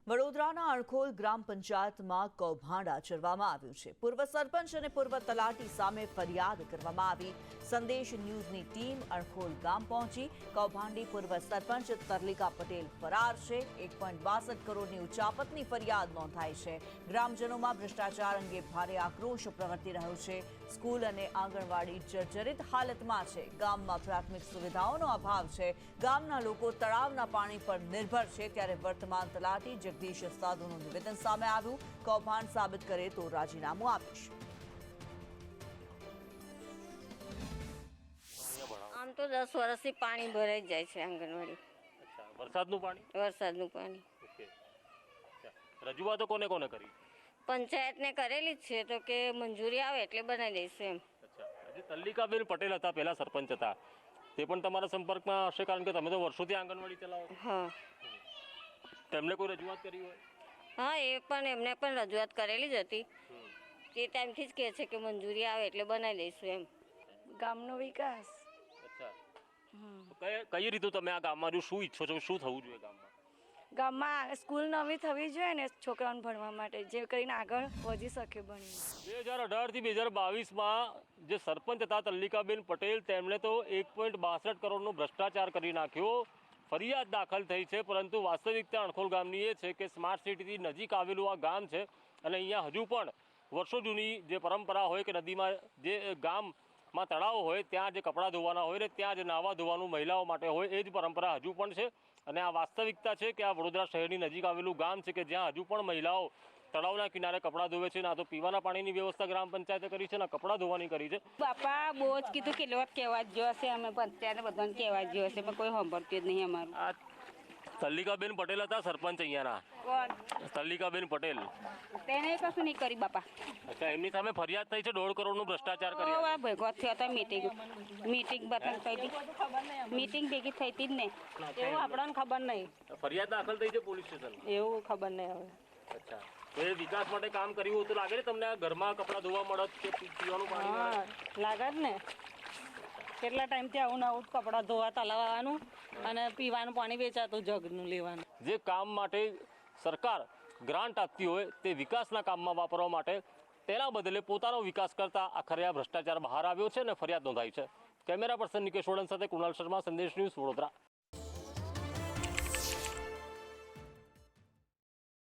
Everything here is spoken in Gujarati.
વડોદરાના અણખોલ ગ્રામ પંચાયતમાં કૌભાંડ આચરવામાં આવ્યું છે। પૂર્વ સરપંચ અને પૂર્વ તલાટી સામે ફરિયાદ કરવામાં આવી। સંદેશ ન્યૂઝની ટીમ અણખોલ ગામ પહોંચી। કૌભાંડી પૂર્વ સરપંચ તરલિકા પટેલ ફરાર છે। 1.62 કરોડની ઉચાપતની ફરિયાદ નોંધાઈ છે। ગ્રામજનોમાં ભ્રષ્ટાચાર અંગે ભારે આક્રોશ પ્રવર્તી રહ્યો છે। સ્કૂલ અને આંગણવાડી જર્જરિત હાલતમાં છે। ગામમાં પ્રાથમિક સુવિધાઓનો અભાવ છે। ગામના લોકો તળાવના પાણી પર નિર્ભર છે, ત્યારે વર્તમાન તલાટી જગદીશ સાધુનું નિવેદન સામે આવ્યું। કૌભાંડ સાબિત કરે તો રાજીનામું આપીશ। આમ તો 10 વર્ષથી પાણી ભરાઈ જાય છે આંગણવાડી। અચ્છા, વરસાદનું પાણી ઓકે। અચ્છા, રજૂઆતો કોને કોને કરી? પંચાયતને કરેલી જ છે, તો કે મંજૂરી આવે એટલે બનાવી દઈશું એમ। અચ્છા, હજી તલ્લિકાબેન પટેલ હતા, પહેલા સરપંચ હતા, તે પણ તમારા સંપર્કમાં હશે, કારણ કે તમે તો વર્ષોથી આંગણવાડી ચલાવો છો। હા તેમને કોઈ રજૂઆત કરી હોય? હા, એમને પણ રજૂઆત કરેલી જ હતી। તે ટાઈમથી જ કહે છે કે મંજૂરી આવે એટલે બનાવી દઈશું એમ। ગામનો વિકાસ। અચ્છા, કઈ રીતે તમે આ ગામમાં શું ઈચ્છો છો, શું થવું જોઈએ ગામમાં? ગામમાં સ્કૂલ નવી થવી જોઈએ ને છોકરાઓને ભણવા માટે, જે કરીને આગળ વધી શકે ભણીને। 2018 થી 2022માં જે સરપંચ હતા તલ્લિકાબેન પટેલ, તેમણે તો 1.62 કરોડનો ભ્રષ્ટાચાર કરી નાખ્યો। ફરિયાદ દાખલ થઈ છે, પરંતુ વાસ્તવિકતા અણખોલ ગામની એ છે કે સ્માર્ટ સિટીથી નજીક આવેલું આ ગામ છે, અને અહીંયા હજુ પણ વર્ષો જૂની જે પરંપરા હોય કે નદીમાં જે ગામમાં તળાવ હોય ત્યાં જે કપડાં ધોવાના હોય ને ત્યાં જ નાહવા ધોવાનું મહિલાઓ માટે હોય, એ જ પરંપરા હજુ પણ છે। અને આ વાસ્તવિકતા છે કે આ વડોદરા શહેરની નજીક આવેલું ગામ છે કે જ્યાં હજુ પણ મહિલાઓ તળાવના કિનારે કપડાં ધોવે છે। ના તો પીવાના પાણીની વ્યવસ્થા ગ્રામ પંચાયતે કરી છે, ના કપડાં ધોવાની કરી છે। બાપા બહુ જ કીધું કે લોટ કહેવા જ જો હશે, અમે પંચાયત બધાને કહેવા જ જો હશે, પણ કોઈ સાંભળતું જ નહીં અમારું। આ તલ્લિકાબેન પટેલ હતા સરપંચ અહીંયાના, તલ્લિકાબેન પટેલ, તેને કશું નહીં કરી બાપા। અચ્છા, એમની સામે ફરિયાદ થઈ છે 1.5 કરોડનો ભ્રષ્ટાચાર કર્યા। ભેગો થયો હતો મીટિંગ બધા થઈ હતી, મીટિંગ ભેગી થઈ હતી જ ને, એવું આપણને ખબર નહીં, ફરિયાદ દાખલ થઈ છે પોલીસ સ્ટેશન? એવું ખબર નહીં હવે। અચ્છા, તો એ વિકાસ માટે કામ કર્યું તો લાગે ને તમને? આ ઘરમાં કપડાં ધોવા મળત કે પીવાનું પાણી મળે? હા, લાગે જ ને। કેટલા ટાઈમથી આવું ને આવું કપડાં ધોવા તલાવવાનું અને પીવાનું પાણી વેચાતું જગનું લેવાનું। જે કામ માટે સરકાર ગ્રાન્ટ આપતી હોય તે વિકાસના કામમાં વાપરવા માટે, તેના બદલે પોતાનો વિકાસ કરતા આખરે આ ભ્રષ્ટાચાર બહાર આવ્યો છે અને ફરિયાદ નોંધાઈ છે। કેમેરા પર્સન નિકેશ વડન સાથે કુણાલ શર્મા, સંદેશ ન્યૂઝ, વડોદરા।